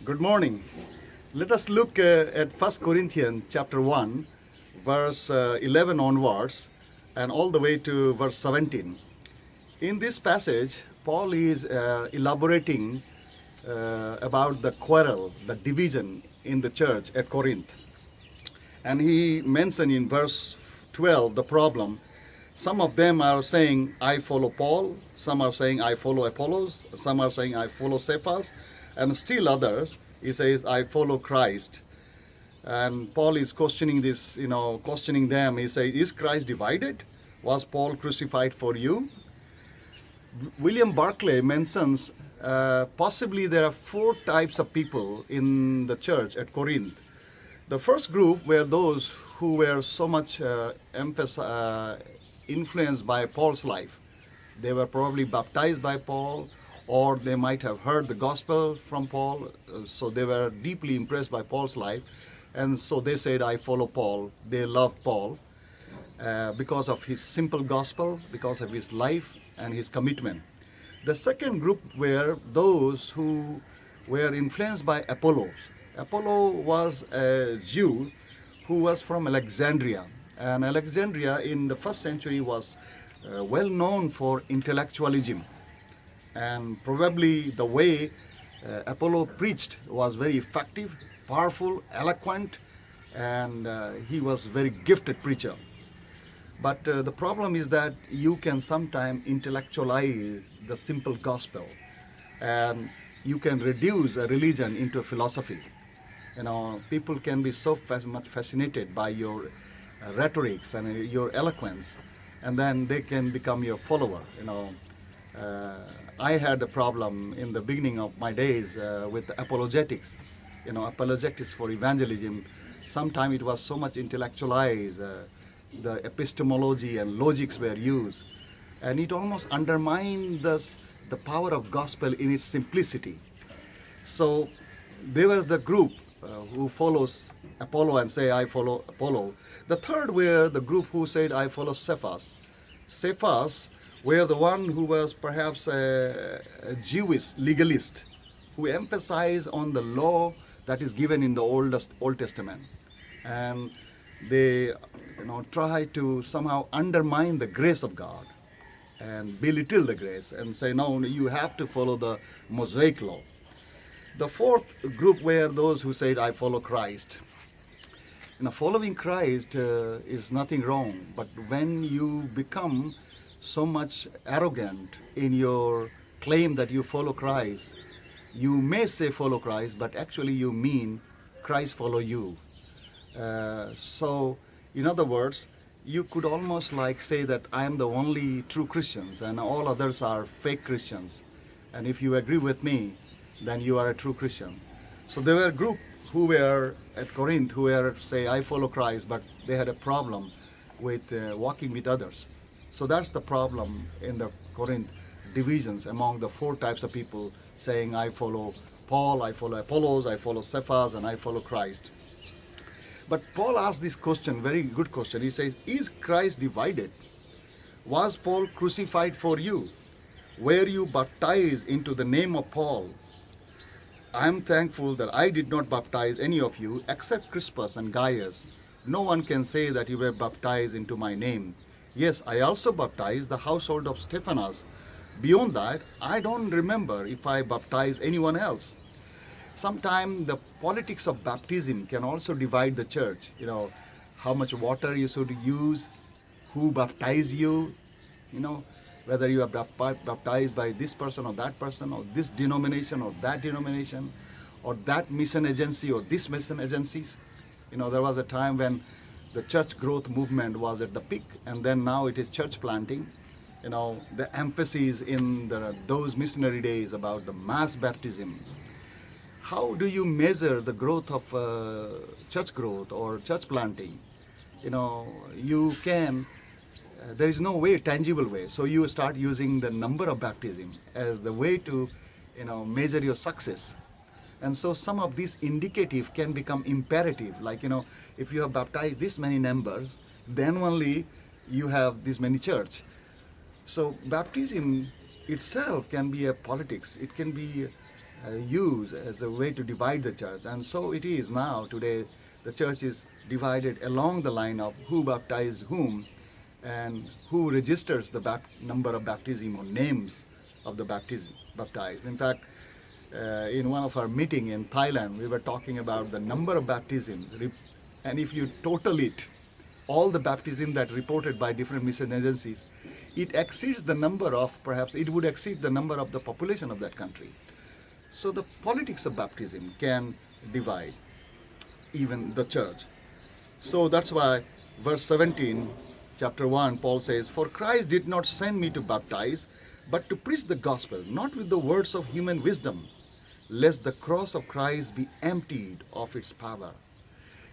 Good morning. Let us look at 1 Corinthians chapter 1, verse 11 onwards, and all the way to verse 17. In this passage, Paul is elaborating about the quarrel, the division in the church at Corinth. And he mentioned in verse 12 the problem. Some of them are saying, I follow Paul. Some are saying, I follow Apollos. Some are saying, I follow Cephas. And still others, he says, I follow Christ. And Paul is questioning this, questioning them. He says, is Christ divided? Was Paul crucified for you? William Barclay mentions possibly there are four types of people in the church at Corinth. The first group were those who were so much influenced by Paul's life. They were probably baptized by Paul, or they might have heard the gospel from Paul, so they were deeply impressed by Paul's life, and so they said, I follow Paul. They loved Paul because of his simple gospel, because of his life and his commitment. The second group were those who were influenced by Apollos. Apollo was a Jew who was from Alexandria. And Alexandria in the first century was well known for intellectualism. And probably the way Apollo preached was very effective, powerful, eloquent, and he was a very gifted preacher. But the problem is that you can sometimes intellectualize the simple gospel, and you can reduce a religion into a philosophy. People can be so much fascinated by your rhetorics and your eloquence, and then they can become your follower. I had a problem in the beginning of my days with apologetics. Apologetics for evangelism. Sometimes it was so much intellectualized. The epistemology and logics were used, and it almost undermined the power of gospel in its simplicity. So there was the group who follows Apollo and say, I follow Apollo. The third were the group who said, I follow Cephas. Cephas were the one who was perhaps a Jewish legalist who emphasized on the law that is given in the Old Testament. And they try to somehow undermine the grace of God and belittle the grace and say, no, you have to follow the Mosaic law. The fourth group were those who said, I follow Christ. Following Christ is nothing wrong, but when you become so much arrogant in your claim that you follow Christ, you may say follow Christ, but actually you mean Christ follow you. So, in other words, you could almost like say that I am the only true Christians and all others are fake Christians. And if you agree with me, then you are a true Christian. So there were a group who were at Corinth who were say, I follow Christ, but they had a problem with walking with others. So that's the problem in the Corinth divisions among the four types of people saying, I follow Paul, I follow Apollos, I follow Cephas, and I follow Christ. But Paul asked this question, very good question. He says, is Christ divided? Was Paul crucified for you? Were you baptized into the name of Paul? I am thankful that I did not baptize any of you except Crispus and Gaius. No one can say that you were baptized into my name. Yes, I also baptized the household of Stephanas. Beyond that, I don't remember if I baptized anyone else. Sometimes the politics of baptism can also divide the church. How much water you should use, who baptized you, whether you are baptized by this person or that person, or this denomination or that denomination, or that mission agency or this mission agencies. There was a time when the church growth movement was at the peak, and then now it is church planting. The emphasis in those missionary days about the mass baptism. How do you measure the growth of church growth or church planting? You can, there is no way, tangible way. So you start using the number of baptism as the way to, measure your success. And so some of these indicative can become imperative. Like, if you have baptized this many numbers, then only you have this many church. So baptism itself can be a politics. It can be use as a way to divide the church. And so it is now. Today, the church is divided along the line of who baptized whom and who registers the number of baptism or names of the baptized. In fact, in one of our meeting in Thailand, we were talking about the number of baptisms. And if you total it, all the baptism that reported by different mission agencies, it exceeds the number of, perhaps it would exceed the number of the population of that country. So the politics of baptism can divide even the church. So that's why verse 17, chapter 1, Paul says, "For Christ did not send me to baptize, but to preach the gospel, not with the words of human wisdom, lest the cross of Christ be emptied of its power."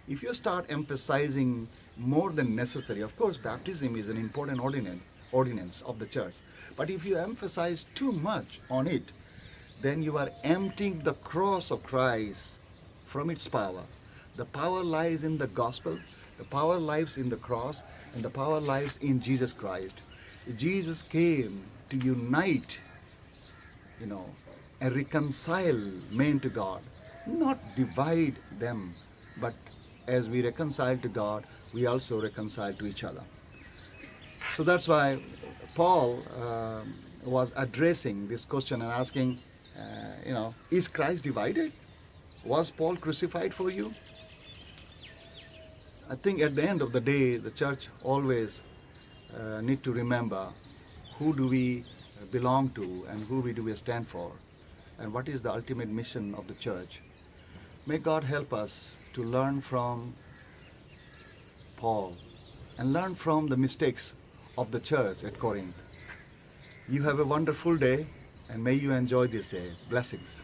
If you start emphasizing more than necessary, of course, baptism is an important ordinance of the church. But if you emphasize too much on it, then you are emptying the cross of Christ from its power. The power lies in the gospel, the power lies in the cross, and the power lies in Jesus Christ. Jesus came to unite, and reconcile men to God, not divide them, but as we reconcile to God, we also reconcile to each other. So that's why Paul was addressing this question and asking, is Christ divided? Was Paul crucified for you? I think at the end of the day, the church always need to remember who do we belong to and who do we stand for, and what is the ultimate mission of the church. May God help us to learn from Paul and learn from the mistakes of the church at Corinth. You have a wonderful day, and may you enjoy this day. Blessings.